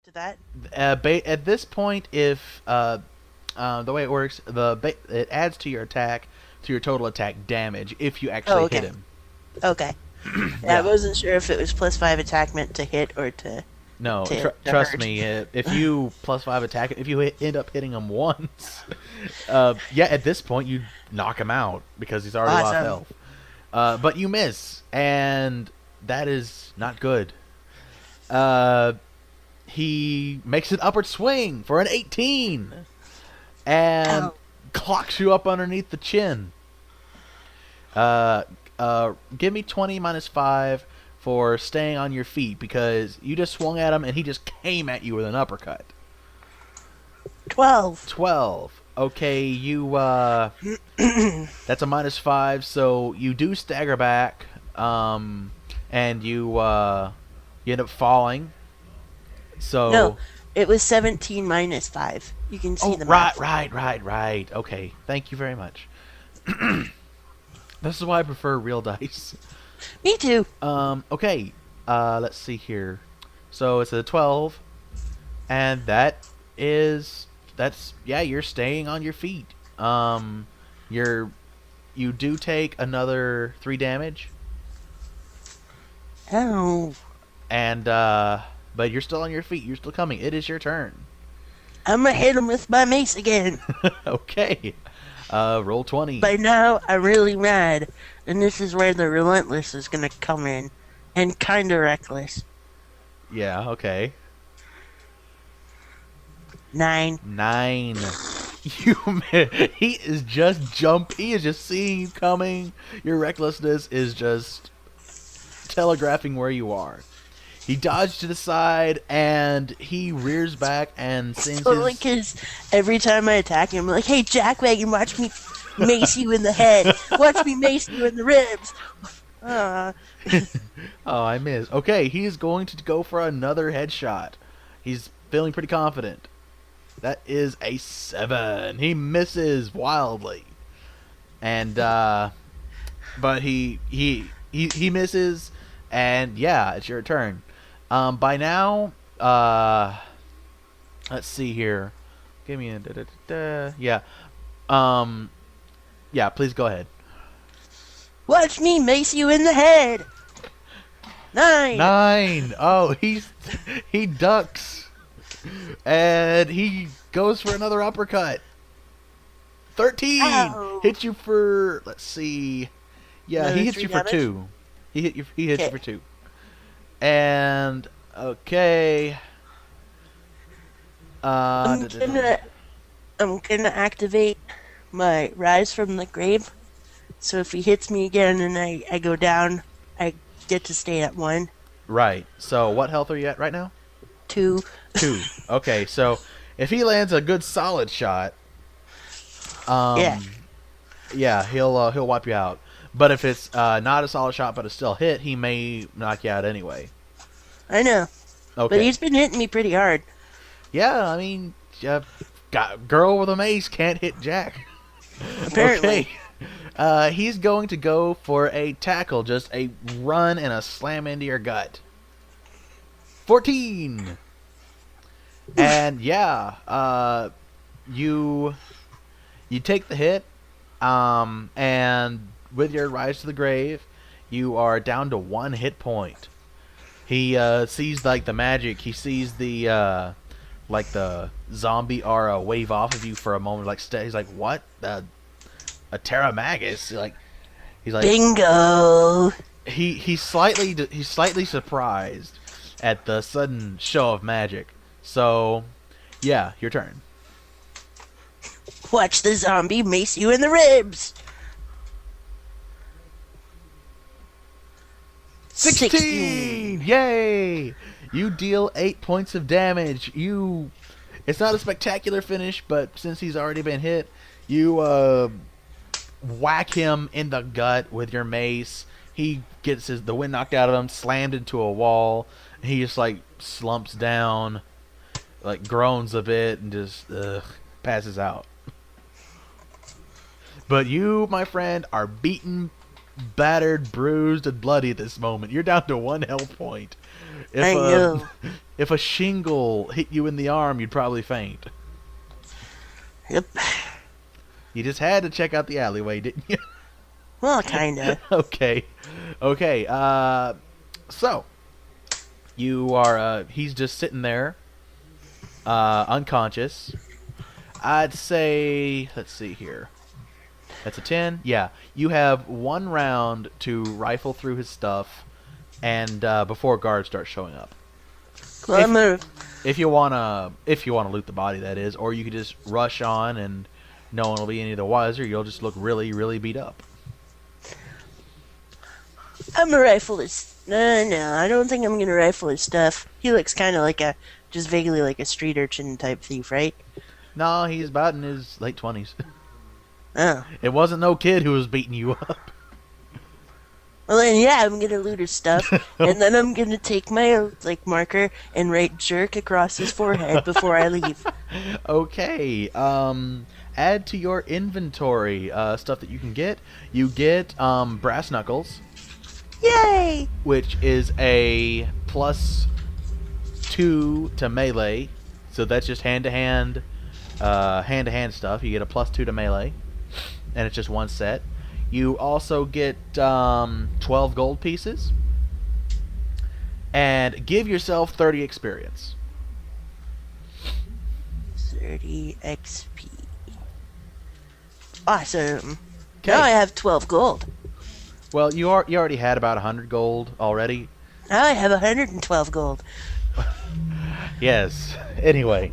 to that? At this point, if the way it works, it adds to your attack, to your total attack damage if you Oh, actually hit okay. him. Okay. Yeah, I Yeah. wasn't sure if it was plus 5 attack meant to hit or No, to trust hurt. me. If you +5 attack, if you end up hitting him once, yeah, at this point you knock him out because he's already lost Awesome. health. But you miss, and that is not good. Uh, he makes an upward swing for an 18 and Ow. clocks you up underneath the chin. Uh, give me 20 -5 for staying on your feet because you just swung at him and he just came at you with an uppercut. 12. 12. Okay, that's a -5, so you do stagger back, and you end up falling. No, So, it was 17 minus 5. You can see oh, the right, math. right, right, right. Okay, thank you very much. This is why I prefer real dice. Me too. Okay, let's see here. So it's a 12, and yeah, you're staying on your feet. You're you do take another 3 damage, Oh. and but you're still on your feet. You're still coming. It is your turn. I'm gonna hit him with my mace again. Okay. Roll 20. By now, I'm really mad. And this is where the relentless is gonna come in. And kinda reckless. Yeah. Okay. 9. 9. He is just He is just seeing you coming. Your recklessness is just telegraphing where you are. He dodged to the side and he rears back and sends Totally, his. because every time I attack him, I'm like, hey, Jackwagon, watch me mace you in the head. Watch me mace you in the ribs. Uh, Oh, I missed. Okay, he is going to go for another headshot. He's feeling pretty confident. That is a 7. He misses wildly, and but he misses, and yeah, it's your turn. By now, let's see here. Give me a yeah. Um, yeah. Please go ahead. watch me mace you in the head. 9. 9. Oh, he ducks, and he goes for another uppercut. 13 Ow. hits you for, let's see. Yeah, he Another hits 3 you for damage. 2. He hits you Okay. for 2. And okay. I'm Da, da, da. gonna, I'm gonna activate my rise from the grave. So if he hits me again and I go down, I get to stay at 1. Right. So what health are you at right now? 2. 2. Okay, so if he lands a good solid shot, Yeah. um yeah, he'll wipe you out. But if it's not a solid shot but a still hit, he may knock you out anyway. I know. But Okay. he's been hitting me pretty hard. Yeah, I mean, got girl with a mace can't hit Jack. Apparently. Okay. He's going to go for a tackle, just a run and a slam into your gut. 14. And yeah, you take the hit, and with your rise to the grave, you are down to 1 hit point. He sees like the magic. He sees the like the zombie aura wave off of you for a moment. Like he's like, what? A Terra Magus? He's like Bingo. he's slightly surprised at the sudden show of magic. So yeah, your turn. Watch the zombie mace you in the ribs. 16. 16! Yay! You deal 8 points of damage. It's not a spectacular finish, but since he's already been hit, you whack him in the gut with your mace. He gets the wind knocked out of him, slammed into a wall. He just like slumps down, like groans a bit, and just passes out. But you, my friend, are beaten battered, bruised, and bloody at this moment. You're down to 1 health point. If I a know. if a shingle hit you in the arm, you'd probably faint. Yep. You just had to check out the alleyway, didn't you? Well, kinda. Okay. Okay. So you are. He's just sitting there, unconscious. I'd say. Let's see here. That's a 10. Yeah. You have 1 round to rifle through his stuff, and before guards start showing up. Well, I'm gonna. If you wanna loot the body, that is, or you could just rush on and no one will be any the wiser. You'll just look really, really beat up. I'm a rifle his. No, I don't think I'm gonna rifle his stuff. He looks kind of like just vaguely like a street urchin type thief, right? No, he's about in his late 20s. Oh. It wasn't no kid who was beating you up. Well, then, yeah, I'm gonna loot his stuff, and then I'm gonna take my marker and write "jerk" across his forehead before I leave. Okay. Add to your inventory stuff that you can get. You get brass knuckles, Yay! which is a +2 to melee. So that's just hand-to-hand stuff. You get a +2 to melee, and it's just 1 set. You also get 12 gold pieces, and give yourself 30 experience. 30 XP. Awesome. Okay. Now I have 12 gold. Well, you already had about 100 gold already. Now I have 112 gold. Yes. Anyway,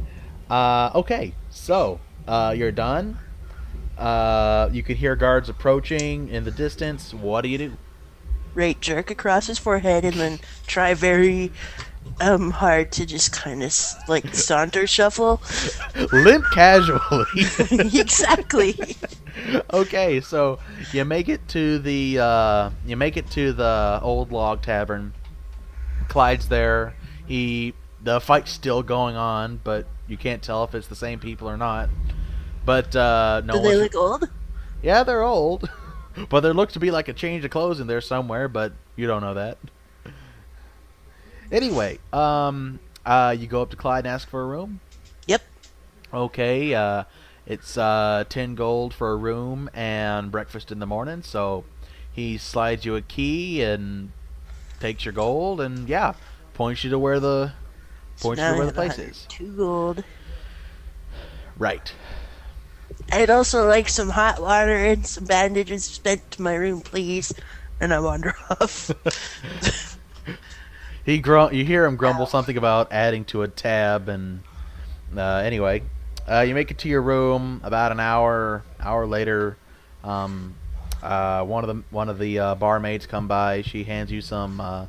okay. So you're done. You could hear guards approaching in the distance. What do you do? Right jerk across his forehead and then try very hard to just kind of saunter shuffle. Limp casually. Exactly. Okay, so you make it to the old log tavern. Clyde's there. The fight's still going on, but you can't tell if it's the same people or not. But no. Do they look old? Yeah, they're old. But there looks to be like a change of clothes in there somewhere, but you don't know that. Anyway, you go up to Clyde and ask for a room? Yep. Okay, it's 10 gold for a room and breakfast in the morning, so he slides you a key and takes your gold and, yeah, points you to where the place is. 2 gold. Right. I'd also like some hot water and some bandages sent to my room, please. And I wander off. You hear him grumble something about adding to a tab, and anyway, you make it to your room. About an hour later, one of the barmaids come by. She hands you some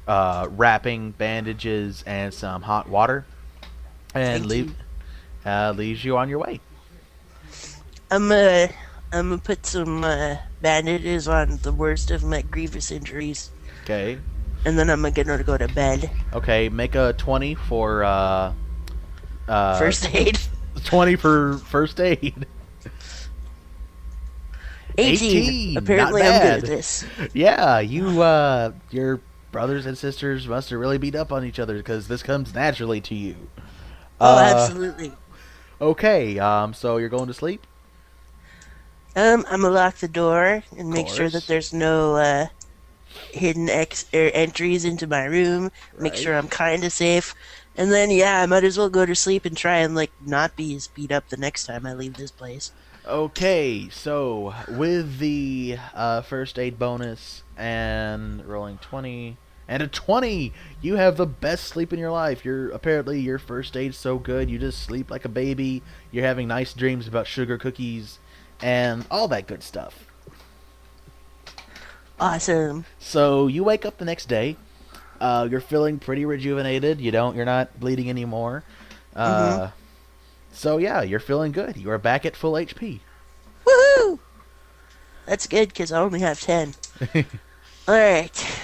wrapping bandages and some hot water, and leaves you on your way. I'm gonna put some bandages on the worst of my grievous injuries. Okay. And then I'm gonna go to bed. Okay, make a 20 for First aid. 20 for first aid. 18. Apparently not I'm bad. good at this. Yeah, your brothers and sisters must have really beat up on each other because this comes naturally to you. Oh, absolutely. Okay, so you're going to sleep? I'm gonna lock the door and make sure Course. that there's no hidden entries into my room. Make Right. sure I'm kind of safe. And then, yeah, I might as well go to sleep and try and, not be as beat up the next time I leave this place. Okay, so with the first aid bonus and rolling 20 and a 20, you have the best sleep in your life. Apparently your first aid's so good, you just sleep like a baby. You're having nice dreams about sugar cookies and all that good stuff. Awesome. So you wake up the next day. You're feeling pretty rejuvenated. You're not bleeding anymore. So yeah, you're feeling good. You are back at full HP. Woohoo! That's good, because I only have 10. Alright.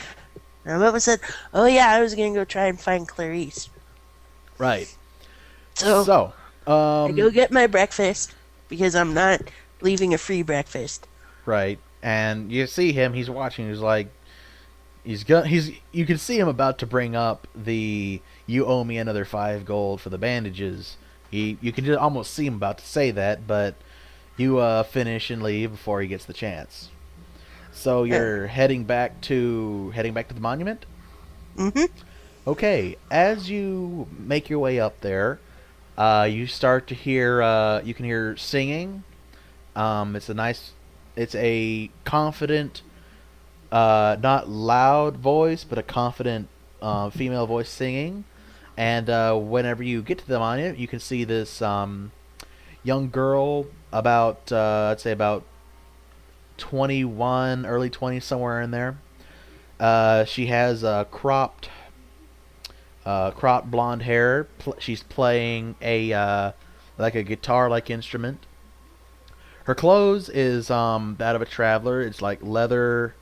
Now, what was that? Oh, yeah, I was going to go try and find Clarice. Right. So I go get my breakfast, because I'm not leaving a free breakfast. Right. and you see him. He's watching. He's like, he's. You can see him about to bring up the "you owe me another 5 gold for the bandages." You can just almost see him about to say that, but you finish and leave before he gets the chance. So Uh, you're heading back to the monument. mm-hmm. Okay, as you make your way up there, you start to hear you can hear singing. It's a confident, not loud voice, but a confident female voice singing. And whenever you get to the monument, you can see this young girl about I'd say about 21, early 20s, somewhere in there. She has cropped blonde hair. She's playing a like a guitar-like instrument. Her clothes is that of a traveler. It's like leather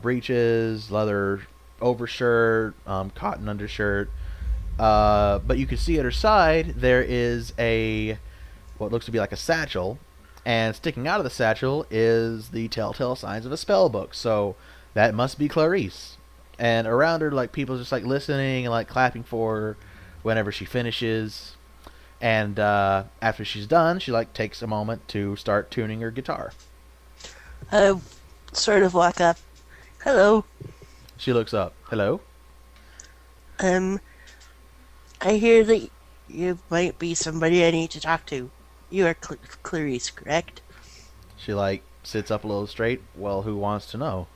breeches, leather overshirt, cotton undershirt. But you can see at her side there is a what looks to be like a satchel, and sticking out of the satchel is the telltale signs of a spell book. So that must be Clarice. And around her, like people just like listening and like clapping for her whenever she finishes. And after she's done, she like takes a moment to start tuning her guitar. I sort of walk up. Hello. She looks up. Hello. Um, I hear that you might be somebody I need to talk to. You are Clarice, correct? She like sits up a little straight. Well, who wants to know?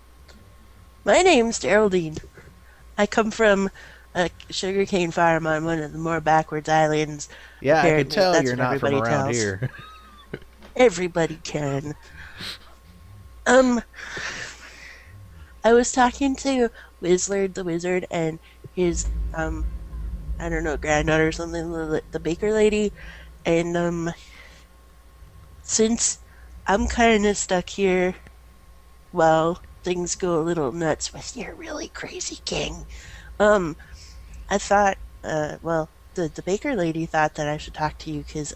My name's Geraldine. I come from a sugarcane farm on one of the more backwards islands. Yeah, I can Apparently, tell that's you're what not from everybody around tells. here. Everybody can. Um, I was talking to Wizard the Wizard and his, I don't know, granddaughter or something, the baker lady, and, since I'm kind of stuck here, well, things go a little nuts with your really crazy king. Um, I thought, well, the baker lady thought that I should talk to you because,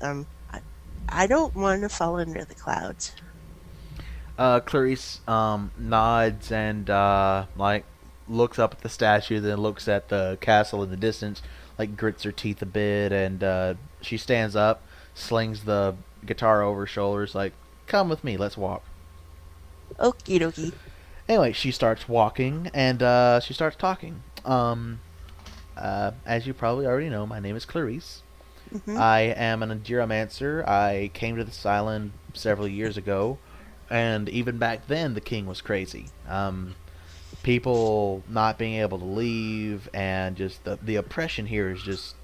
I don't want to fall under the clouds. Clarice nods and like looks up at the statue, then looks at the castle in the distance, like grits her teeth a bit, and she stands up, slings the guitar over her shoulders, like, "Come with me, let's walk." Okie dokie. Anyway, she starts walking and she starts talking. As you probably already know, my name is Clarice. Mm-hmm. I am an enduromancer. I came to this island several years ago, and even back then, the king was crazy. People not being able to leave, and just the oppression here is just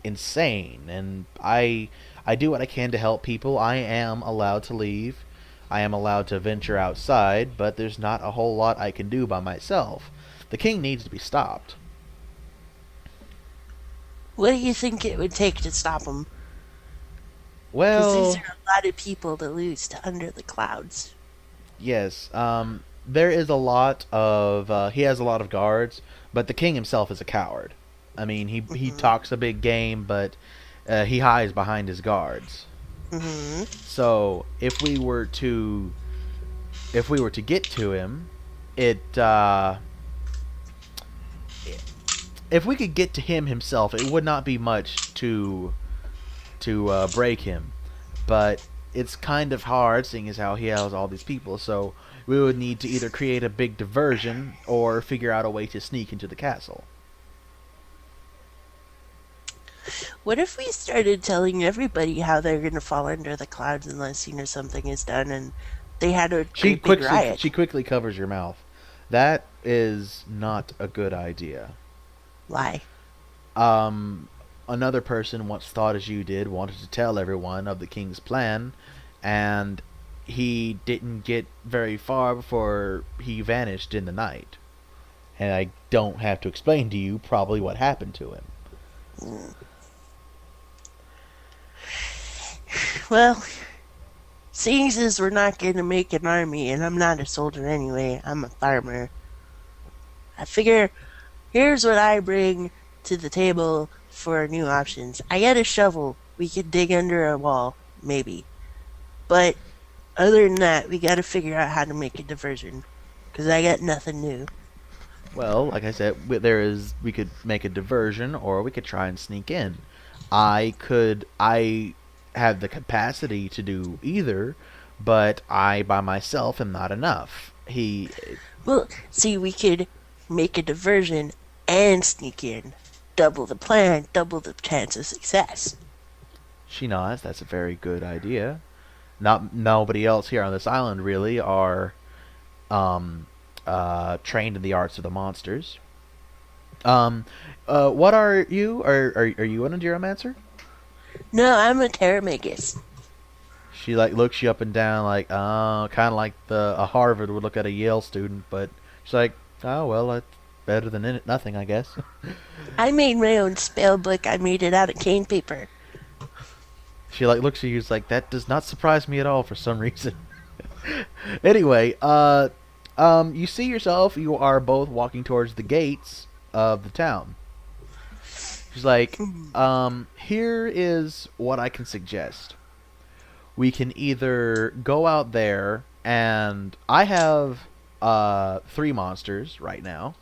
insane. And I do what I can to help people. I am allowed to leave. I am allowed to venture outside, but there's not a whole lot I can do by myself. The king needs to be stopped. What do you think it would take to stop them? Because these Well, are a lot of people to lose to Under the Clouds. yes. There is a lot of he has a lot of guards, but the king himself is a coward. I mean, he Mm-hmm. talks a big game, but he hides behind his guards. Mm-hmm. So if we were to get to him, it if we could get to him himself, it would not be much to break him. But it's kind of hard, seeing as how he has all these people. So we would need to either create a big diversion or figure out a way to sneak into the castle. What if we started telling everybody how they're going to fall under the clouds unless, something is done and they had a great big riot? She quickly covers your mouth. That is not a good idea. Why? Um, Another person once thought as you did, wanted to tell everyone of the king's plan, and he didn't get very far before he vanished in the night. And I don't have to explain to you probably what happened to him. Mm. Well, seeing as we're not going to make an army, and I'm not a soldier anyway, I'm a farmer, I figure here's what I bring to the table for new options. I got a shovel. We could dig under a wall, maybe. But Other than that, we got to figure out how to make a diversion, because I got nothing new. Well, like I said, we could make a diversion, or we could try and sneak in. I have the capacity to do either, but I by myself am not enough. Well, see, we could make a diversion and sneak in. Double the plan, double the chance of success. She nods. That's a very good idea. Not nobody else here on this island really are um, trained in the arts of the monsters. Um, what are you? Are you an enduromancer? No, I'm a Terramagus. She like looks you up and down, like kind of like a Harvard would look at a Yale student, but she's like, oh well, that's better than nothing, I guess. I made my own spell book. I made it out of cane paper. She like looks at you, is like that does not surprise me at all for some reason. Anyway, you see yourself. You are both walking towards the gates of the town. She's like, here is what I can suggest. We can either go out there, and I have three monsters right now.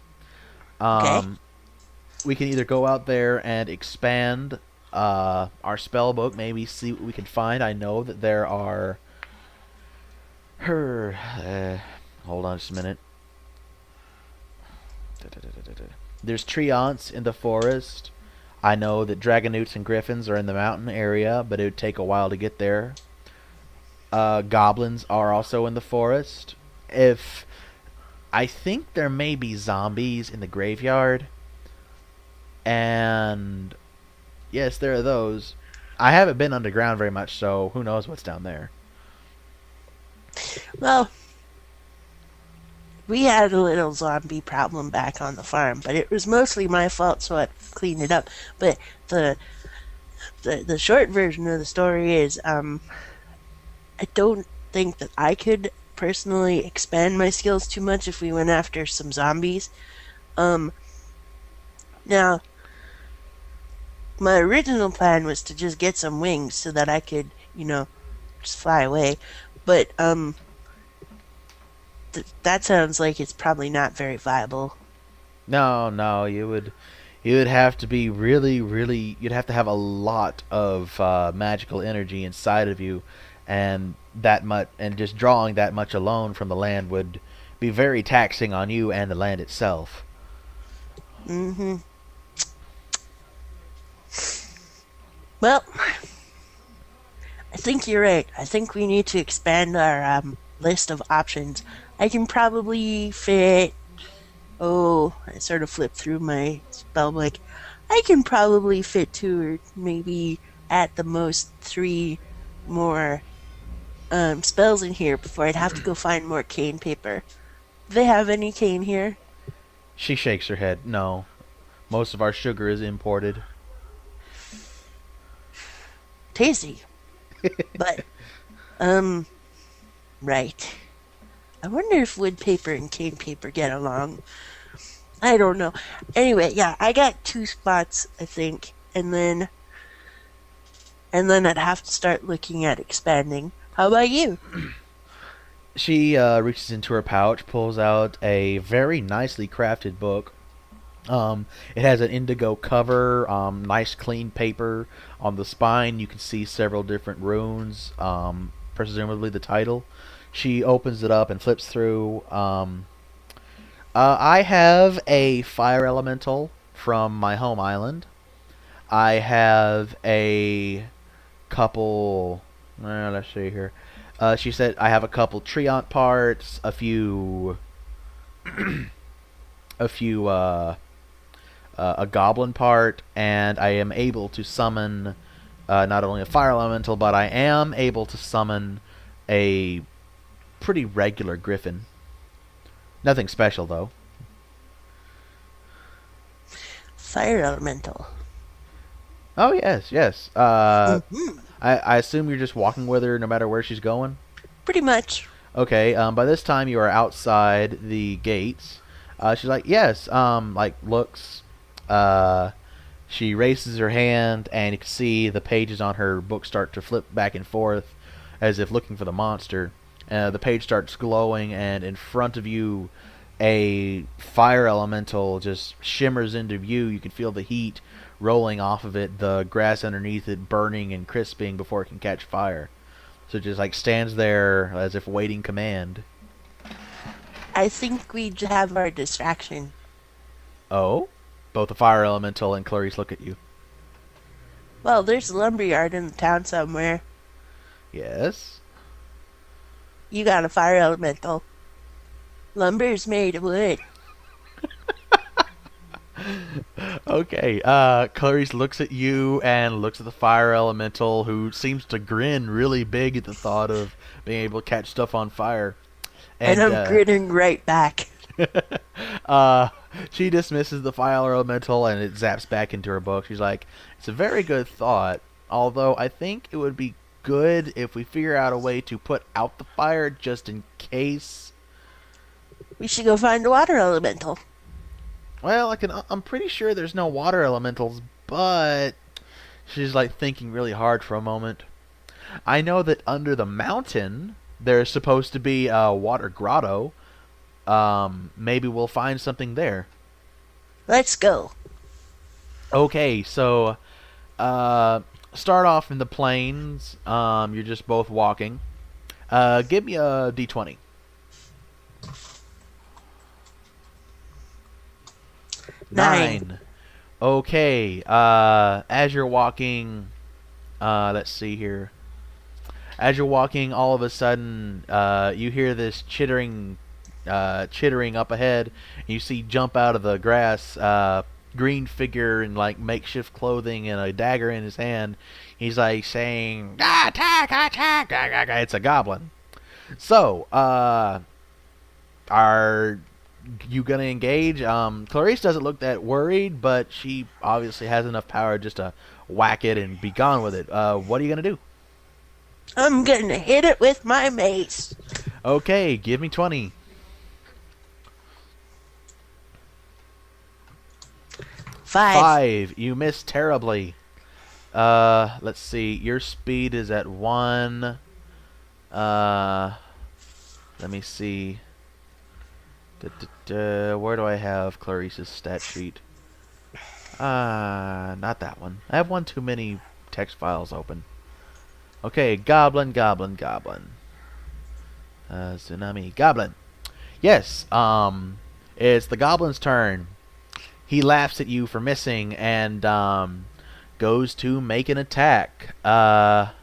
Okay? Um, we can either go out there and expand our spell book, maybe see what we can find. I know that there are her. Hold on just a minute. There's treants in the forest. I know that dragonoots and griffins are in the mountain area, but it would take a while to get there. Goblins are also in the forest. If I think there may be zombies in the graveyard, and yes, there are those. I haven't been underground very much, so who knows what's down there. Well, we had a little zombie problem back on the farm, but it was mostly my fault, so I cleaned it up. But the the short version of the story is, I don't think that I could personally expand my skills too much if we went after some zombies. Um, Now, my original plan was to just get some wings so that I could, just fly away. But that sounds like it's probably not very viable. No, no, you would have to be really, really. You'd have to have a lot of magical energy inside of you, and that much, and just drawing that much alone from the land would be very taxing on you and the land itself. Mm-hmm. Well, I think you're right. I think we need to expand our list of options. I can probably fit. Oh, I sort of flipped through my spell book. I can probably fit two or maybe at the most three more spells in here before I'd have to go find more cane paper. Do they have any cane here? She shakes her head. No, most of our sugar is imported. Tasty. But, um, right. I wonder if wood paper and cane paper get along. I don't know. Anyway, yeah, I got two spots, I think, and then I'd have to start looking at expanding. How about you? She reaches into her pouch, pulls out a very nicely crafted book. It has an indigo cover, nice clean paper. On the spine, you can see several different runes, presumably the title. She opens it up and flips through. I have a fire elemental from my home island. I have a couple. Let's see here. She said I have a couple treant parts, a few a goblin part, and I am able to summon not only a fire elemental, but I am able to summon a pretty regular griffin. Nothing special though. Fire elemental. Oh yes, yes. Hmm. I assume you're just walking with her no matter where she's going. Pretty much. Okay. By this time you are outside the gates. She's like, yes. Like looks. Uh, she raises her hand, and you can see the pages on her book start to flip back and forth, as if looking for the monster. The page starts glowing, and in front of you, a fire elemental just shimmers into view. You can feel the heat rolling off of it, the grass underneath it burning and crisping before it can catch fire. So it just like stands there as if waiting command. I think we have our distraction. Oh? Both the fire elemental and Clarice look at you. Well, there's a lumberyard in the town somewhere. Yes? You got a fire elemental. Lumber's made of wood. Okay, Clarice looks at you and looks at the fire elemental, who seems to grin really big at the thought of being able to catch stuff on fire. And And, I'm grinning right back. uh, she dismisses the fire elemental and it zaps back into her book. She's like, it's a very good thought, although I think it would be good if we figure out a way to put out the fire just in case. We should go find a water elemental. Well, I'm pretty sure there's no water elementals, but she's like thinking really hard for a moment. I know that under the mountain there's supposed to be a water grotto. Maybe we'll find something there. Let's go. Okay, so start off in the plains. You're just both walking. Give me a d20. 9. Okay. As you're walking, let's see here. As you're walking, all of a sudden, you hear this chittering up ahead. And you see jump out of the grass, green figure in like makeshift clothing and a dagger in his hand. He's like saying, "Attack! Attack!" It's a goblin. So, are you gonna engage? Clarice doesn't look that worried, but she obviously has enough power just to whack it and be gone with it. What are you gonna do? I'm gonna hit it with my mace. Okay, give me 20. 5. You missed terribly. Let's see. Your speed is at 1. Let me see. Where do I have Clarice's stat sheet? Not that one. I have one too many text files open. Okay, goblin. Tsunami, goblin. Yes, it's the goblin's turn. He laughs at you for missing and goes to make an attack. Let's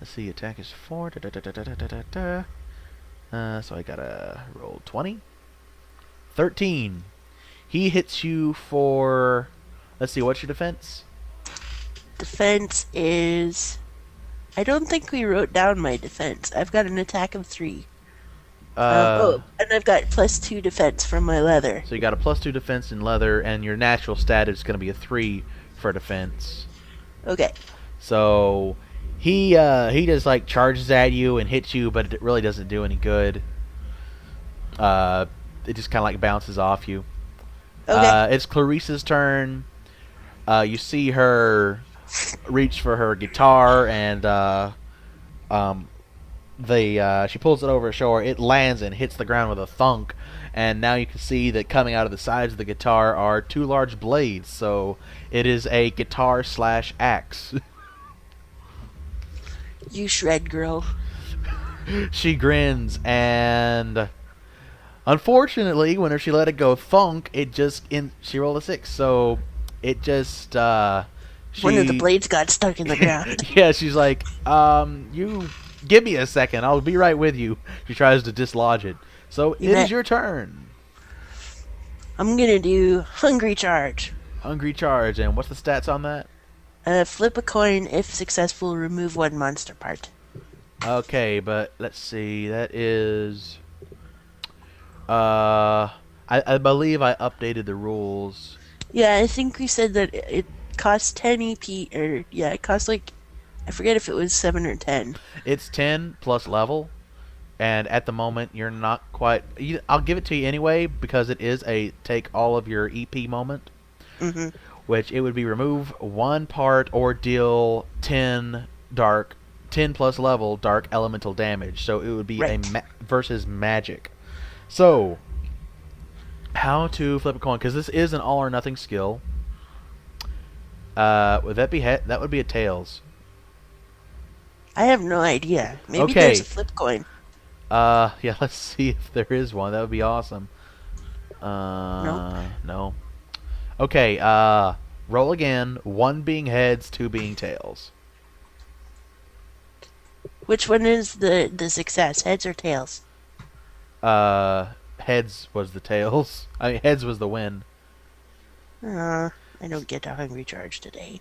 see, attack is 4. So I gotta roll 20. 13. He hits you for. Let's see, what's your defense? Defense is. I don't think we wrote down my defense. I've got an attack of 3. And I've got +2 defense from my leather. So you got a +2 defense in leather, and your natural stat is going to be a 3 for defense. Okay. So he just like charges at you and hits you, but it really doesn't do any good. It just kind of like bounces off you. Okay. It's Clarice's turn. You see her reach for her guitar, and she pulls it over her shoulder. It lands and hits the ground with a thunk, and now you can see that coming out of the sides of the guitar are 2 large blades. So it is a guitar / axe. You shred, girl. She grins, and unfortunately, whenever she let it go thunk, it just she rolled a 6, so it just One of the blades got stuck in the ground. Yeah, she's like, you give me a second, I'll be right with you. She tries to dislodge it. So it is your turn. I'm gonna do Hungry Charge. Hungry Charge, and what's the stats on that? Flip a coin. If successful, remove 1 monster part. Okay, but let's see. That is. I believe I updated the rules. Yeah, I think we said that it costs 10 EP, or yeah, it costs like, I forget if it was 7 or 10. It's 10 plus level, and at the moment you're not quite. I'll give it to you anyway because it is a take all of your EP moment. Mm-hmm. Which it would be remove 1 part or deal 10 dark 10 plus level dark elemental damage. So it would be a Right. versus magic. So how to flip a coin, because this is an all or nothing skill. Would that be that would be a tails? I have no idea. Maybe there's a Okay. flip coin. Yeah. Let's see if there is one. That would be awesome. Nope. No. Okay. Roll again. 1 being heads, 2 being tails. Which one is the success? Heads or tails? Heads was the tails. I mean, heads was the win. I don't get a hungry charge today.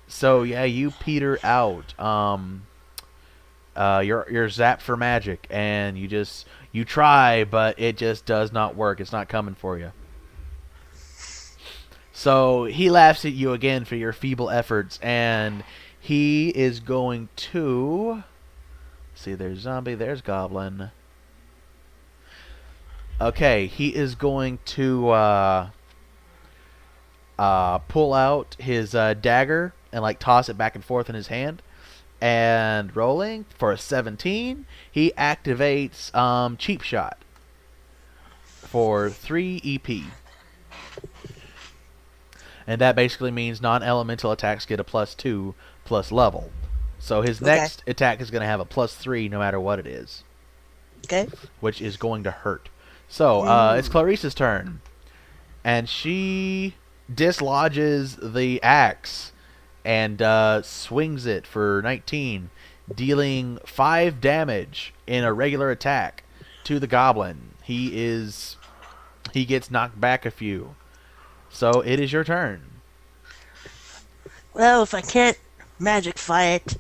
So yeah, you peter out. You're zapped for magic, and you try, but it just does not work. It's not coming for you. So he laughs at you again for your feeble efforts, and he is going to see. There's zombie. There's goblin. Okay, he is going to pull out his dagger and like toss it back and forth in his hand. And rolling for a 17, he activates Cheap Shot for 3 EP. And that basically means non-elemental attacks get a +2 plus level. So his Okay. next attack is going to have a +3 no matter what it is, Okay. which is going to hurt. So it's Clarice's turn. And she dislodges the axe and swings it for 19, dealing 5 damage in a regular attack to the goblin. He gets knocked back a few. So it is your turn. Well, if I can't magicify it,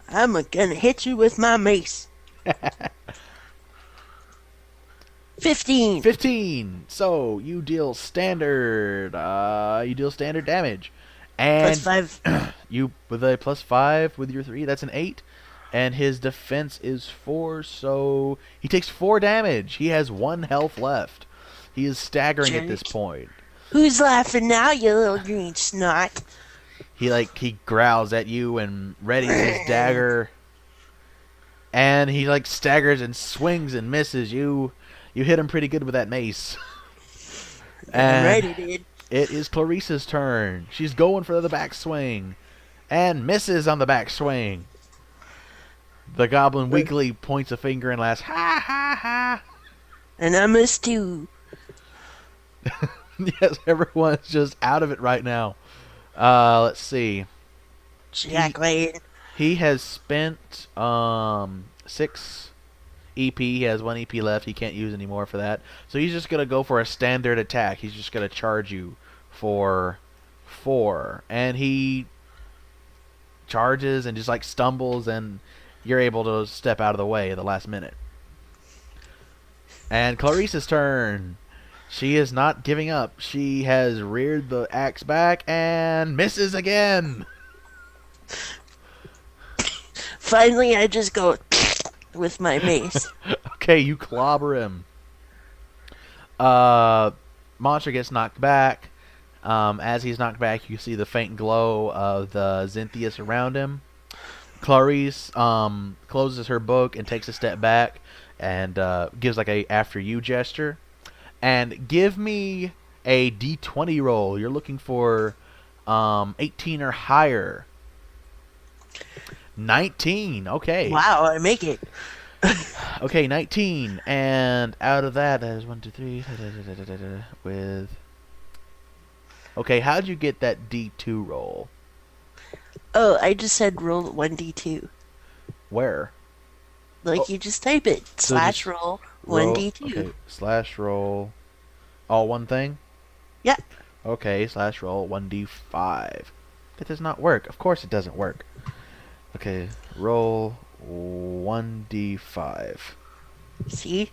I'm gonna hit you with my mace. 15. 15. So you deal standard. You deal standard damage, and +5. you with a +5 with your 3. That's an 8, and his defense is 4. So he takes 4 damage. He has 1 health left. He is staggering at this Jerk. point. Who's laughing now, you little green snot? He growls at you and readies his dagger, and he like staggers and swings and misses you. You hit him pretty good with that mace. Damn right And it did. it is Clarice's turn. She's going for the backswing and misses on the backswing. The goblin weakly points a finger and laughs, ha ha ha. And I missed too. Yes, everyone's just out of it right now. Let's see. Jack Lane. He has spent 6 EP. He has 1 EP left. He can't use any more for that. So he's just gonna go for a standard attack. He's just gonna charge you for 4, and he charges and just like stumbles, and you're able to step out of the way at the last minute. And Clarice's turn. She is not giving up. She has reared the axe back and misses again. Finally, I just go with my mace. Okay, you clobber him. Monster gets knocked back. As he's knocked back, you see the faint glow of the Xinthias around him. Clarice closes her book and takes a step back and gives like a after you gesture. And give me a d20 roll. You're looking for 18 or higher. 19. Okay. Wow, I make it. Okay, 19. And out of that is 1, 2, 3. With. Okay, how'd you get that D2 roll? Oh, I just said roll 1d2. Where? Like you just type it. So Slash just roll Roll. 1d2. Okay, slash roll. All one thing? Yeah. Okay, slash roll 1d5. That does not work. Of course it doesn't work. Okay, roll 1d5. See?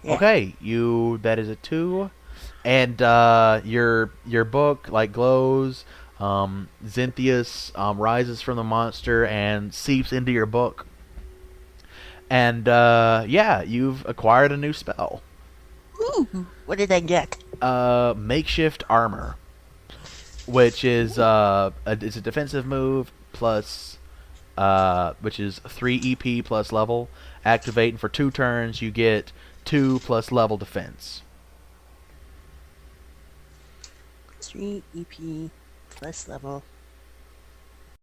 Yeah. Okay, that is a 2. And your book like glows. Xinthias rises from the monster and seeps into your book. And yeah, you've acquired a new spell. Ooh, what did I get? Makeshift armor, which is it's a defensive move plus which is 3 EP plus level. Activate, and for 2 turns you get 2 plus level defense. 3 EP plus level.